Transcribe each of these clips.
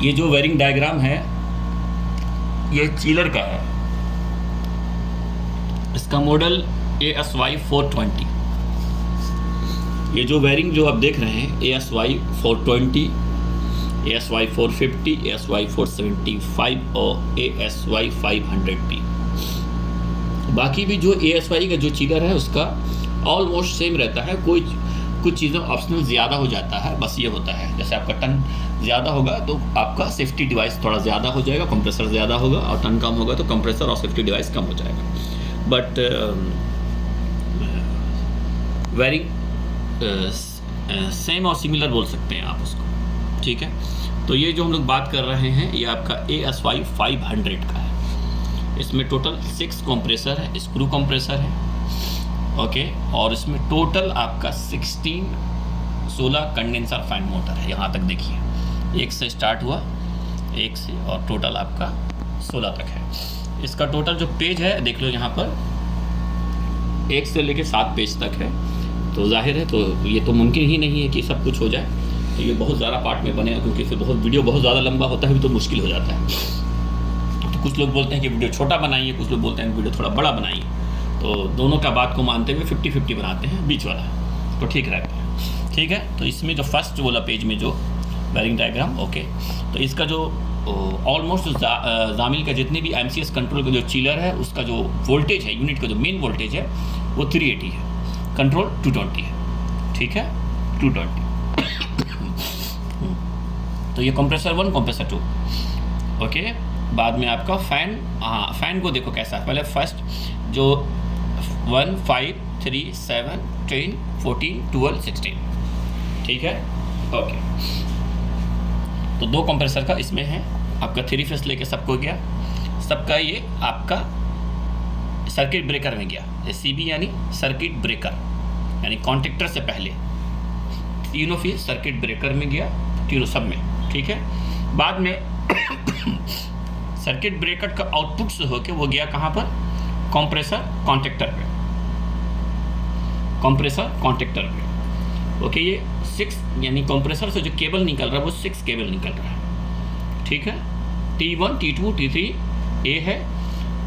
ये जो wiring diagram है ये चिलर का है, इसका मॉडल ASY 420। ये जो वायरिंग जो आप देख रहे हैं ASY 420, ASY 450, ASY 475 और ASY 500B। बाकी भी जो ASY का जो चिलर है उसका ऑलमोस्ट सेम रहता है, कोई कुछ चीज़ों ऑप्शनल ज़्यादा हो जाता है, बस ये होता है जैसे आपका टन ज़्यादा होगा तो आपका सेफ्टी डिवाइस थोड़ा ज़्यादा हो जाएगा, कंप्रेसर ज़्यादा होगा, और टन कम होगा तो कंप्रेसर और सेफ्टी डिवाइस कम हो जाएगा। बट वायरिंग सेम और सिमिलर बोल सकते हैं आप उसको, ठीक है। तो ये जो हम लोग बात कर रहे हैं ये आपका ASY 500 का है। इसमें टोटल 6 कंप्रेसर है, स्क्रू कंप्रेसर है, ओके। और इसमें टोटल आपका 16 कंडेंसर फैन मोटर है। यहाँ तक देखिए, एक से स्टार्ट हुआ, एक से, और टोटल आपका 16 तक है। इसका टोटल जो पेज है देख लो यहाँ पर, 1 से लेके 7 पेज तक है। तो जाहिर है तो ये तो मुमकिन ही नहीं है कि सब कुछ हो जाए, तो ये बहुत ज़्यादा पार्ट में बनेगा, क्योंकि फिर बहुत वीडियो बहुत ज़्यादा लंबा होता है तो मुश्किल हो जाता है। तो कुछ लोग बोलते हैं कि वीडियो छोटा बनाइए, कुछ लोग बोलते हैं वीडियो थोड़ा बड़ा बनाइए। तो दोनों का बात को मानते हुए 50-50 बनाते हैं, बीच वाला तो ठीक रहता है, ठीक है। तो इसमें जो फर्स्ट वाला पेज में जो वायरिंग डायग्राम, ओके, तो इसका जो ऑलमोस्ट जामिल का जितने भी MCS कंट्रोल का जो चिलर है उसका जो वोल्टेज है, यूनिट का जो मेन वोल्टेज है वो 380 है, कंट्रोल 220 है, ठीक है, 220। तो ये कंप्रेसर 1, कंप्रेसर 2, ओके। बाद में आपका फैन, हाँ फैन को देखो कैसा है। पहले फर्स्ट जो 1, 5, 3, 7, 10, 14, 12, 16, ठीक है, ओके। तो 2 कंप्रेसर का इसमें है आपका 3 फेस लेके सबको गया, सबका ये आपका सर्किट ब्रेकर में गया, CB यानी सर्किट ब्रेकर, यानी कॉन्टेक्टर से पहले तीनों फिर सर्किट ब्रेकर में गया, तीनों सब में, ठीक है। बाद में सर्किट ब्रेकर का आउटपुट से होके वो गया कहाँ पर, कंप्रेसर कॉन्टेक्टर पे, कंप्रेसर कॉन्टेक्टर पे, ओके। ये 6 यानी कंप्रेसर से जो केबल निकल रहा है वो 6 केबल निकल रहा है, ठीक है। T1, T2, T3 A है,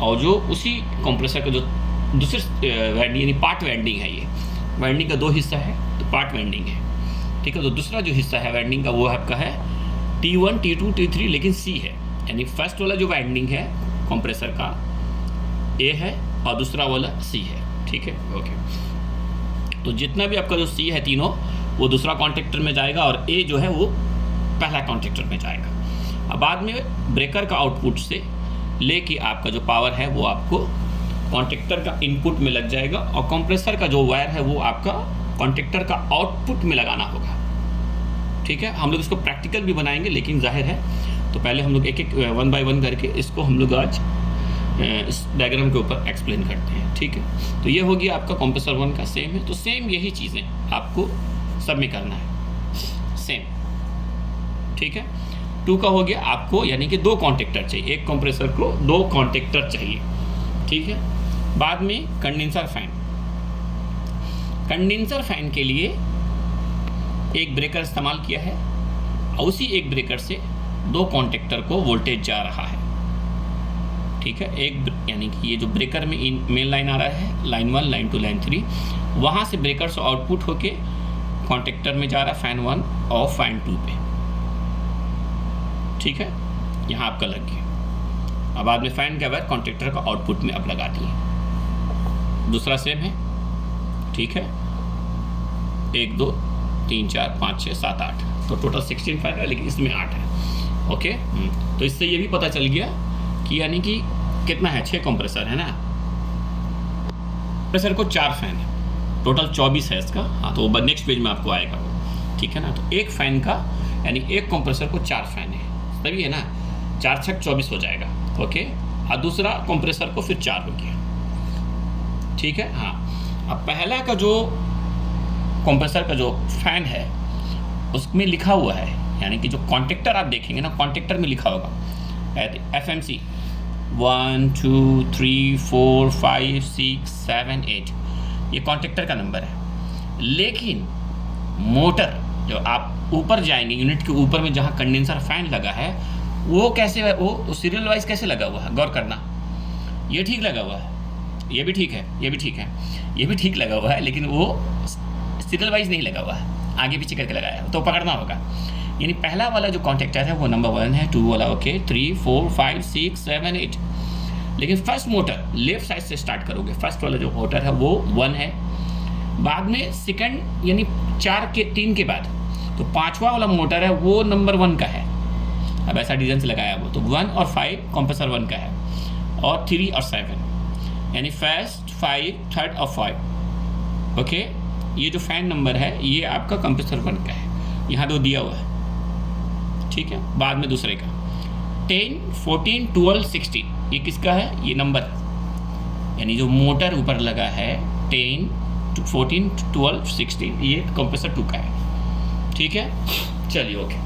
और जो उसी कंप्रेसर का जो दूसरे वाइंडिंग यानी पार्ट वाइंडिंग है, ये वाइंडिंग का 2 हिस्सा है तो पार्ट वाइंडिंग है, ठीक है। तो दूसरा जो हिस्सा है वाइंडिंग का वो आपका है T1, T2, T3, लेकिन C है, यानी फर्स्ट वाला जो वाइंडिंग है कंप्रेसर का A है और दूसरा वाला C है, ठीक है, ओके। तो जितना भी आपका जो C है तीनों वो दूसरा कॉन्टेक्टर में जाएगा और A जो है वो पहला कॉन्टेक्टर में जाएगा। अब बाद में ब्रेकर का आउटपुट से लेके आपका जो पावर है वो आपको कॉन्टेक्टर का इनपुट में लग जाएगा, और कंप्रेसर का जो वायर है वो आपका कॉन्टेक्टर का आउटपुट में लगाना होगा, ठीक है। हम लोग इसको प्रैक्टिकल भी बनाएंगे, लेकिन जाहिर है तो पहले हम लोग एक 1 बाय 1 करके इसको हम लोग आज इस डायग्राम के ऊपर एक्सप्लेन करते हैं, ठीक है। तो ये हो गया आपका कंप्रेसर 1 का, सेम है। तो सेम यही चीज़ें आपको सब में करना है, सेम, ठीक है। 2 का हो गया आपको, यानी कि 2 कॉन्टेक्टर चाहिए, एक कंप्रेसर को 2 कॉन्टेक्टर चाहिए, ठीक है। बाद में कंडेंसर फैन, कंडेंसर फैन के लिए एक ब्रेकर इस्तेमाल किया है, और उसी एक ब्रेकर से 2 कॉन्टेक्टर को वोल्टेज जा रहा है, ठीक है। एक यानी कि ये जो ब्रेकर में मेन लाइन आ रहा है, लाइन 1, लाइन 2, लाइन 3, वहाँ से ब्रेकर से आउटपुट होके कॉन्टेक्टर में जा रहा है फैन 1 और फैन 2 पे, ठीक है। यहाँ आपका लग गया। अब बाद में फैन का वायर कॉन्टेक्टर का आउटपुट में अब लगा दिए, दूसरा सेम है, ठीक है। 1, 2, 3, 4, 5, 6, 7, 8, तो टोटल 16 फैन है, लेकिन इसमें 8 है, ओके। तो इससे ये भी पता चल गया कि यानी कि कितना है, 6 कंप्रेसर है ना, कंप्रेसर को 4 फैन है, टोटल 24 है इसका, हाँ। तो वो नेक्स्ट पेज में आपको आएगा वो, ठीक है ना। तो एक फैन का यानी एक कंप्रेसर को 4 फैन है, तभी है ना, 4 छक 24 हो जाएगा, ओके। और दूसरा कंप्रेसर को फिर 4 हो गया, ठीक है, हाँ। अब पहला का जो कंप्रेसर का जो फैन है उसमें लिखा हुआ है, यानी कि जो कॉन्टेक्टर आप देखेंगे ना, कॉन्टेक्टर में लिखा होगा FMC 1, 2, 3, 4, 5, 6, 7, 8, ये कॉन्टेक्टर का नंबर है। लेकिन मोटर जो आप ऊपर जाएंगे, यूनिट के ऊपर में जहाँ कंडेंसर फैन लगा है वो कैसे, वो सीरियल वाइज कैसे लगा हुआ है, गौर करना। ये ठीक लगा हुआ है, ये भी ठीक है, ये भी ठीक है, ये भी ठीक लगा हुआ है, लेकिन वो सीरियल वाइज नहीं लगा हुआ है, आगे पीछे करके लगाया है, तो पकड़ना होगा। यानी पहला वाला जो कॉन्टेक्टर है वो नंबर 1 है, 2 वाला ओके, 3 4 5 6 7 8। लेकिन फर्स्ट मोटर लेफ्ट साइड से स्टार्ट करोगे, फर्स्ट वाला जो मोटर है वो 1 है, बाद में सेकंड यानी 3 के बाद तो 5वां वाला मोटर है वो नंबर 1 का है। अब ऐसा डिज़ाइन से लगाया वो, तो 1 और 5 कंप्रेसर 1 का है, और 3 और 7 यानी फर्स्ट 5 थर्ड और 5 ओके। ये जो फैन नंबर है ये आपका कंप्रेसर 1 का है, यहाँ 2 दिया हुआ है, ठीक है। बाद में दूसरे का 10 14 12 16 ये किसका है, ये नंबर, यानी जो मोटर ऊपर लगा है 10 14 12 16 ये कंप्रेसर 2 का है, ठीक है। चलिए ओके।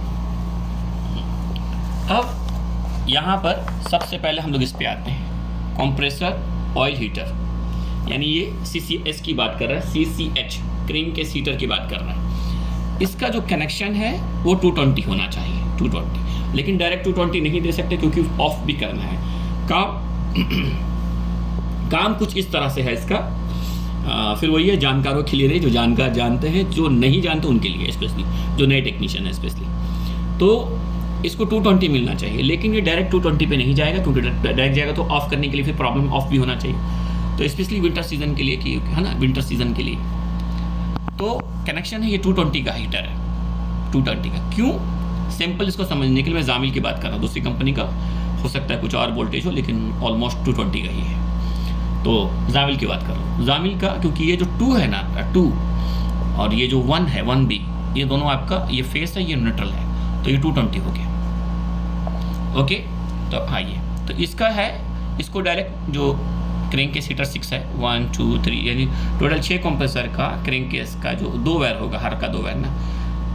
अब यहाँ पर सबसे पहले हम लोग इस पे आते हैं, कंप्रेसर ऑयल हीटर, यानी ये CCS की बात कर रहा है, CCH क्रैंककेस हीटर की बात कर रहा है। इसका जो कनेक्शन है वो 220 होना चाहिए, 220, लेकिन डायरेक्ट 220 नहीं दे सकते क्योंकि ऑफ भी करना है। काम कुछ इस तरह से है इसका। फिर वही है, जानकारों के लिए रहे, जो जानकार जानते हैं, जो नहीं जानते उनके लिए स्पेशली, जो नए टेक्नीशियन है स्पेशली, तो इसको 220 मिलना चाहिए। लेकिन ये डायरेक्ट 220 पे नहीं जाएगा, क्योंकि डायरेक्ट जाएगा तो ऑफ करने के लिए फिर प्रॉब्लम ऑफ भी होना चाहिए, तो स्पेशली विंटर सीजन के लिए कि है ना, विंटर सीजन के लिए। तो कनेक्शन है ये 220 का हीटर है, 220 का। क्यों, सिंपल इसको समझने के लिए मैं जामिल की बात कर रहा हूँ, दूसरी कंपनी का हो सकता है कुछ और वोल्टेज हो, लेकिन ऑलमोस्ट 220 का ही है। तो जामिल की बात कर रहा हूँ, जामिल का, क्योंकि ये जो 2 है ना, 2 और ये जो 1 है 1B, ये दोनों आपका, ये फेस है ये न्यूट्रल है, तो ये 220 हो गया ओके। तो आइए, तो इसका है, इसको डायरेक्ट जो क्रैंककेस हीटर 6 है 1 2 3 यानी टोटल 6 कंप्रेसर का क्रैंककेस का जो 2 वायर होगा, हर का 2 वायर ना,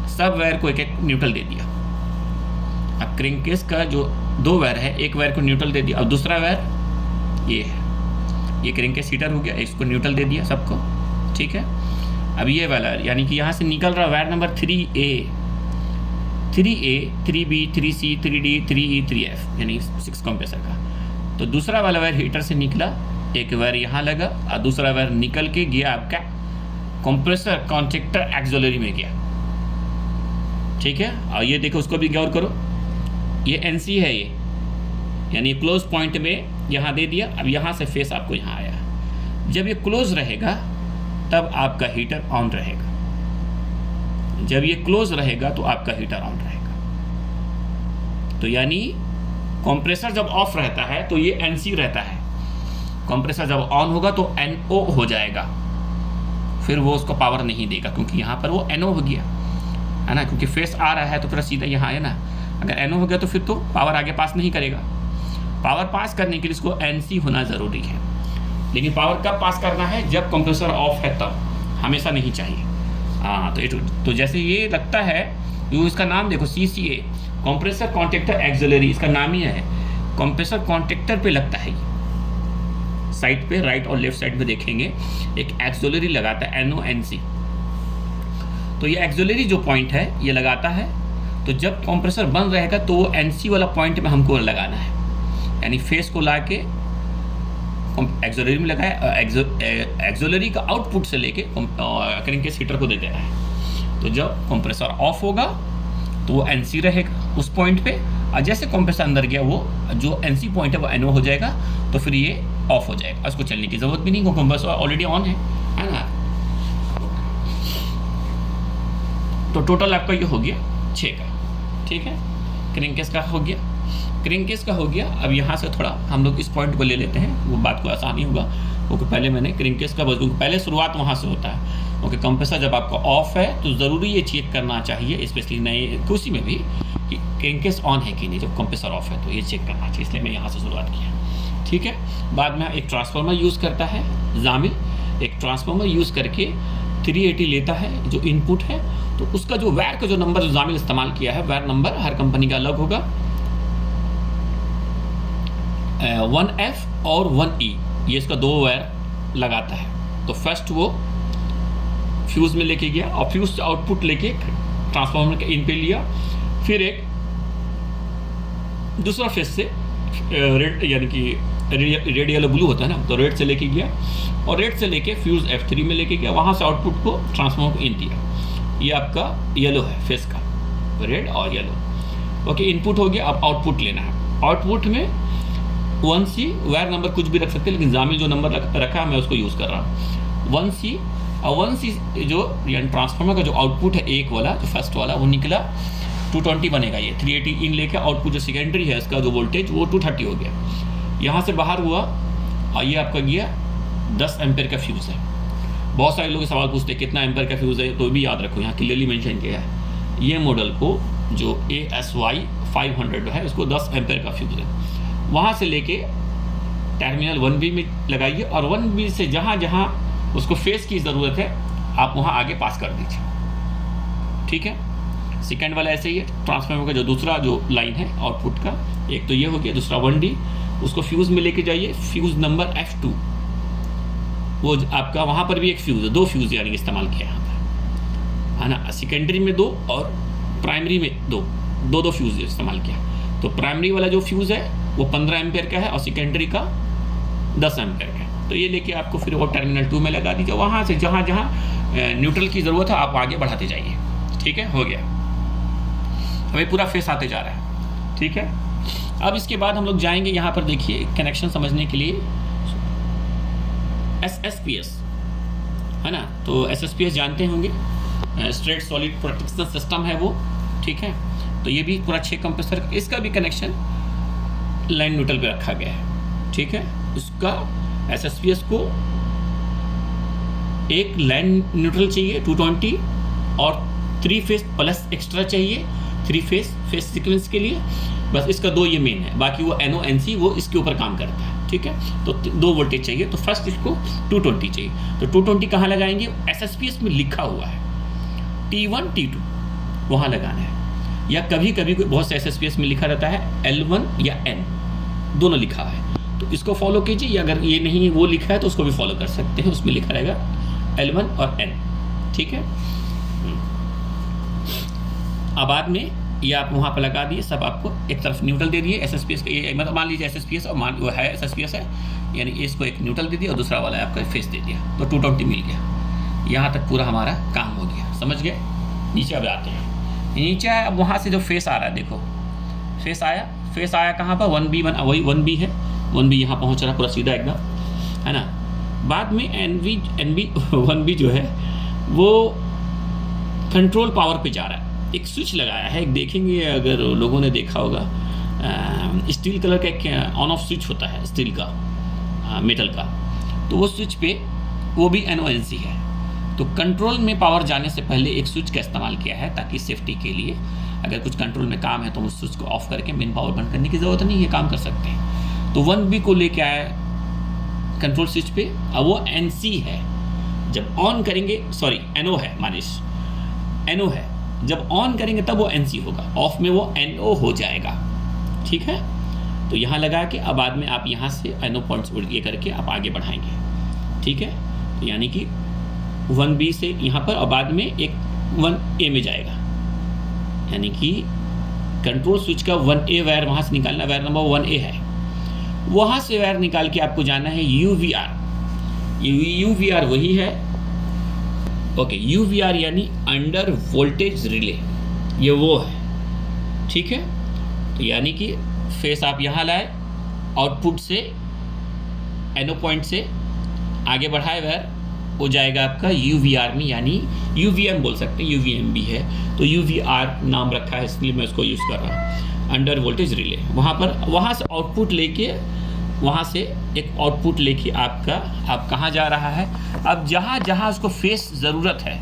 सब वायर को एक एक न्यूट्रल दे दिया। अब क्रैंककेस का जो 2 वायर है, एक वायर को न्यूट्रल दे दिया, अब दूसरा वायर ये है, ये क्रैंककेस हीटर हो गया, इसको न्यूट्रल दे दिया सबको, ठीक है। अब ये वाला यानी कि यहाँ से निकल रहा wire number 3A 3B 3C 3D 3E 3F यानी 6 कंप्रेसर का। तो दूसरा वाला वायर हीटर से निकला, एक वायर यहाँ लगा और दूसरा वायर निकल के गया आपका कंप्रेसर कॉन्ट्रैक्टर एक्सिलरी में गया, ठीक है। और ये देखो, उसको भी गौर करो, ये NC है ये, यानी क्लोज पॉइंट में यहाँ दे दिया। अब यहाँ से फेस आपको यहाँ आया, जब ये क्लोज रहेगा तब आपका हीटर ऑन रहेगा, जब ये क्लोज रहेगा तो आपका हीटर ऑन रहेगा। तो यानी कंप्रेसर जब ऑफ रहता है तो ये NC रहता है, कंप्रेसर जब ऑन होगा तो NO हो जाएगा, फिर वो उसको पावर नहीं देगा, क्योंकि यहाँ पर वो NO हो गया है ना, क्योंकि फेस आ रहा है तो फिर सीधा यहाँ है ना। अगर NO हो गया तो फिर तो पावर आगे पास नहीं करेगा। पावर पास करने के लिए इसको NC होना ज़रूरी है, लेकिन पावर कब पास करना है, जब कंप्रेसर ऑफ है तब, हमेशा नहीं चाहिए। हाँ, तो जैसे ये लगता है, जो इसका नाम देखो CCA कंप्रेसर कॉन्ट्रैक्टर एक्सिलरी, इसका नाम ही है, कंप्रेसर कॉन्ट्रैक्टर पे लगता है। साइड पे राइट और लेफ्ट साइड पे देखेंगे एक एक्सिलरी लगाता है NONC। तो ये एक्सिलरी जो पॉइंट है ये लगाता है, तो जब कंप्रेसर बंद रहेगा तो वो NC वाला पॉइंट में हमको लगाना है, यानी फेस को ला के एक्सिलरी में लगाया, एक्सिलरी का आउटपुट से लेके क्रैंककेस हीटर को दे देना है। तो जब कंप्रेसर ऑफ होगा तो वो NC रहेगा उस पॉइंट पे, और जैसे कंप्रेसर अंदर गया वो जो NC पॉइंट है वो NO हो जाएगा, तो फिर ये ऑफ हो जाएगा, उसको चलने की ज़रूरत भी नहीं, क्योंकि कंप्रेसर ऑलरेडी ऑन है ना। तो टोटल आपका ये हो गया 6 का, ठीक है। क्रैंककेस का हो गया, क्रैंककेस का हो गया। अब यहाँ से थोड़ा हम लोग इस पॉइंट को ले लेते हैं, वो बात को आसानी होगा, क्योंकि पहले मैंने क्रैंककेस का क्योंकि पहले शुरुआत वहाँ से होता है, क्योंकि कंप्रेसर जब आपका ऑफ है तो ज़रूरी ये चेक करना चाहिए, स्पेशली नए किसी में भी, कि क्रैंककेस ऑन है कि नहीं। जब कंप्रेसर ऑफ है तो ये चेक करना चाहिए, इसलिए मैं यहाँ से शुरुआत किया, ठीक है। बाद में एक ट्रांसफार्मर यूज़ करता है जामिल, एक ट्रांसफार्मर यूज़ करके 380 लेता है जो इनपुट है, तो उसका जो वायर का जो नंबर जो जामिल इस्तेमाल किया है, वायर नंबर हर कंपनी का अलग होगा, 1F और 1E, ये इसका 2 वायर लगाता है। तो फर्स्ट वो फ्यूज़ में लेके गया और फ्यूज़ से आउटपुट लेके ट्रांसफार्मर के इन पे लिया, फिर एक दूसरा फेस से रेड यानी कि रेड येलो ब्लू होता है ना, तो रेड से लेके गया और रेड से लेके फ्यूज़ F3 में लेके गया, वहाँ से आउटपुट को ट्रांसफार्मर को इन दिया। ये आपका येलो है फेस का, रेड और येलो। ओके, इनपुट हो गया। अब आउटपुट लेना है। आउटपुट में 1C वायर नंबर कुछ भी रख सकते हैं, लेकिन जामिल जो नंबर रखा है मैं उसको यूज़ कर रहा हूँ 1C। और 1C जो यानी ट्रांसफार्मर का जो आउटपुट है एक वाला, जो फर्स्ट वाला वो निकला 220 बनेगा। ये 380 इन लेके आउटपुट जो सेकेंडरी है इसका जो वोल्टेज वो 230 हो गया। यहाँ से बाहर हुआ और ये आपका गया 10 एम्पेयर का फ्यूज़ है। बहुत सारे लोग सवाल पूछते हैं कितना एम्पेयर का फ्यूज़ है, तो भी याद रखो यहाँ क्लियरली मेंशन किया है। ये मॉडल को जो ASY 500 है उसको 10 एम्पेयर का फ्यूज़ है। वहाँ से लेके टर्मिनल 1B में लगाइए और 1B से जहाँ जहाँ उसको फेस की ज़रूरत है आप वहाँ आगे पास कर दीजिए। ठीक है, सेकेंड वाला ऐसे ही है। ट्रांसफार्मर का जो दूसरा जो लाइन है आउटपुट का, एक तो ये हो गया, दूसरा 1D, उसको फ्यूज़ में लेके जाइए। फ्यूज़ नंबर F2 वो आपका वहाँ पर भी एक फ्यूज़ है, 2 फ्यूज़ यानी इस्तेमाल किया यहाँ पर, है ना। सेकेंडरी में 2 और प्राइमरी में 2 फ्यूज़ इस्तेमाल किया। तो प्राइमरी वाला जो फ्यूज़ है वो 15 एम्पेयर का है और सेकेंडरी का 10 एम्पेयर का है। तो ये लेके आपको फिर वो टर्मिनल 2 में लगा दीजिए। वहाँ से जहाँ जहाँ न्यूट्रल की ज़रूरत है आप आगे बढ़ाते जाइए। ठीक है, हो गया। हमें पूरा फेस आते जा रहा है। ठीक है, अब इसके बाद हम लोग जाएंगे यहाँ पर, देखिए कनेक्शन समझने के लिए SSPS, है ना। तो SSPS जानते होंगे, स्ट्रेट सॉलिड प्रोटेक्शन सिस्टम है वो। ठीक है, तो ये भी पूरा 6 कंप्रेसर, इसका भी कनेक्शन लाइन न्यूट्रल पे रखा गया है। ठीक है, उसका SSPS को एक लाइन न्यूट्रल चाहिए 220 और 3 फेस प्लस एक्स्ट्रा चाहिए 3 फेस सीक्वेंस के लिए। बस इसका 2 ये मेन है, बाकी वो NO NC वो इसके ऊपर काम करता है। ठीक है, तो 2 वोल्टेज चाहिए। तो फर्स्ट इसको 220 चाहिए, तो 220 कहाँ लगाएंगे? SSPS में लिखा हुआ है T1 T2 वहाँ लगाना है, या कभी कभी बहुत से SSPS में लिखा रहता है L1 या N, दोनोदोनों लिखा है, तो इसको फॉलो कीजिए। या अगर ये नहीं वो लिखा है तो उसको भी फॉलो कर सकते हैं, उसमें लिखा रहेगा L1 और N। ठीक है, अब बाद में ये आप वहाँ पर लगा दिए, सब आपको एक तरफ न्यूट्रल दे दिए SSPS का, ये मतलब मान लीजिए SSPS और वो है SSPS है, यानी इसको एक न्यूट्रल दे दिया और दूसरा वाला आपका फेस दे दिया, तो 220 मिल गया। यहाँ तक पूरा हमारा काम हो गया, समझ गए। नीचे अब आते हैं, नीचे अब वहाँ से जो फेस आ रहा है, देखो फेस आया कहाँ पर 1B, वही 1B है, 1B यहाँ पहुँच रहा पूरा सीधा एकदम, है ना। बाद में NB 1B जो है वो कंट्रोल पावर पे जा रहा है, एक स्विच लगाया है। एक देखेंगे अगर लोगों ने देखा होगा, स्टील कलर का एक ऑन ऑफ स्विच होता है स्टील का, मेटल का, तो वो स्विच पे वो भी NONC है। तो कंट्रोल में पावर जाने से पहले एक स्विच का इस्तेमाल किया है, ताकि सेफ्टी के लिए अगर कुछ कंट्रोल में काम है तो उस स्विच को ऑफ करके मेन पावर बंद करने की ज़रूरत नहीं है, काम कर सकते हैं। तो 1B को लेके आया कंट्रोल स्विच पे, अब वो NC है, जब ऑन करेंगे, सॉरी NO है, मानिश NO है, जब ऑन करेंगे तब वो NC होगा, ऑफ में वो NO हो जाएगा। ठीक है, तो यहाँ लगा के अब बाद में आप यहाँ से NO पॉइंट्स ये करके आप आगे बढ़ाएंगे। ठीक है, तो यानी कि 1B से यहाँ पर और बाद में एक 1A में जाएगा, यानी कि कंट्रोल स्विच का 1A वायर वहाँ से निकालना, वायर नंबर 1A है, वहाँ से वायर निकाल के आपको जाना है UVR। UVR वही है, ओके, UVR यानी अंडर वोल्टेज रिले, ये वो है। ठीक है, तो यानी कि फेस आप यहाँ लाए, आउटपुट से NO पॉइंट से आगे बढ़ाए वायर, हो जाएगा आपका UVR में, यानी UVM बोल सकते हैं, UVM भी है, तो UVR नाम रखा है इसलिए मैं उसको यूज़ कर रहा हूँ, अंडर वोल्टेज रिले। वहाँ से आउटपुट लेके, वहाँ से एक आउटपुट लेके आपका आप कहाँ जा रहा है, अब जहाँ जहाँ उसको फेस ज़रूरत है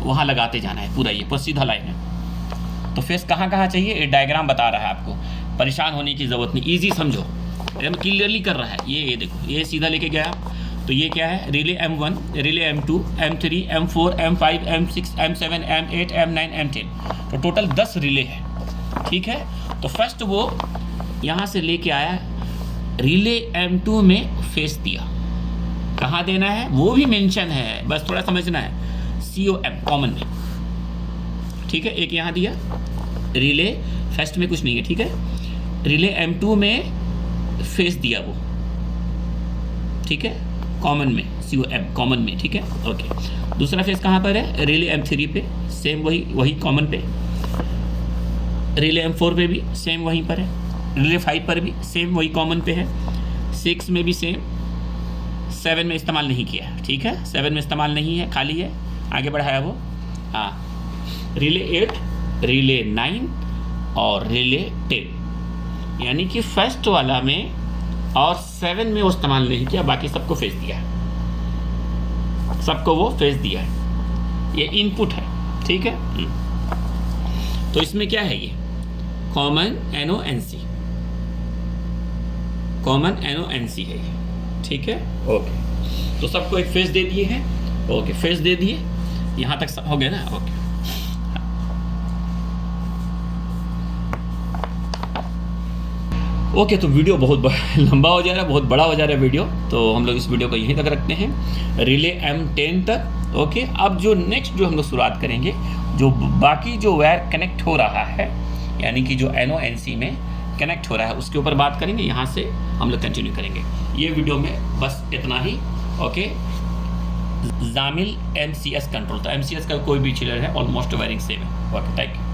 वहाँ लगाते जाना है, पूरा ये पूरा सीधा लाइन है। तो फेस कहाँ कहाँ चाहिए, ये डायग्राम बता रहा है आपको, परेशान होने की ज़रूरत नहीं, ईजी समझो, एकदम क्लियरली कर रहा है। ये देखो, ये सीधा लेके गया, तो ये क्या है, relay M1, relay M2, M3, M4, M5, M6, M7, M8, M9, M10, तो टोटल 10 रिले है। ठीक है, तो फर्स्ट वो यहाँ से लेके आया, रिले M2 में फेस दिया, कहाँ देना है वो भी मेंशन है, बस थोड़ा समझना है, COM कॉमन में। ठीक है, एक यहाँ दिया, रिले फर्स्ट में कुछ नहीं है, ठीक है, रिले M2 में फेस दिया वो, ठीक है, कॉमन में, COM कॉमन में, ठीक है, ओके। दूसरा फेस कहाँ पर है, रिले M3 पे, सेम वही कॉमन पे, रिले M4 पे भी सेम वहीं पर है, रिले 5 पर भी सेम वही कॉमन पे है, 6 में भी सेम, 7 में इस्तेमाल नहीं किया, ठीक है, 7 में इस्तेमाल नहीं है, खाली है, आगे बढ़ाया वो, हाँ, रिले 8, रिले 9 और रिले 10, यानी कि फर्स्ट वाला में और 7 में वो इस्तेमाल नहीं किया, बाकी सबको फेस दिया है, सबको वो फेस दिया है, ये इनपुट है, ठीक है। तो इसमें क्या है, ये कॉमन NONC, कॉमन NONC है ये, ठीक है, ओके। तो सबको एक फेस दे दिए हैं, ओके, फेस दे दिए, यहाँ तक सब हो गया ना, ओके। ओके, तो वीडियो बहुत लंबा हो जा रहा है, बहुत बड़ा हो जा रहा है वीडियो, तो हम लोग इस वीडियो को यहीं तक रखते हैं, रिले M10 तक, ओके। अब जो नेक्स्ट जो हम लोग शुरुआत करेंगे, जो बाकी जो वायर कनेक्ट हो रहा है, यानी कि जो NONC में कनेक्ट हो रहा है, उसके ऊपर बात करेंगे, यहाँ से हम लोग कंटिन्यू करेंगे। ये वीडियो में बस इतना ही, ओके। जामिल MCS कंट्रोल, तो MCS का कोई भी चिलर है, ऑलमोस्ट वायरिंग सेम है, ओके, थैंक यू।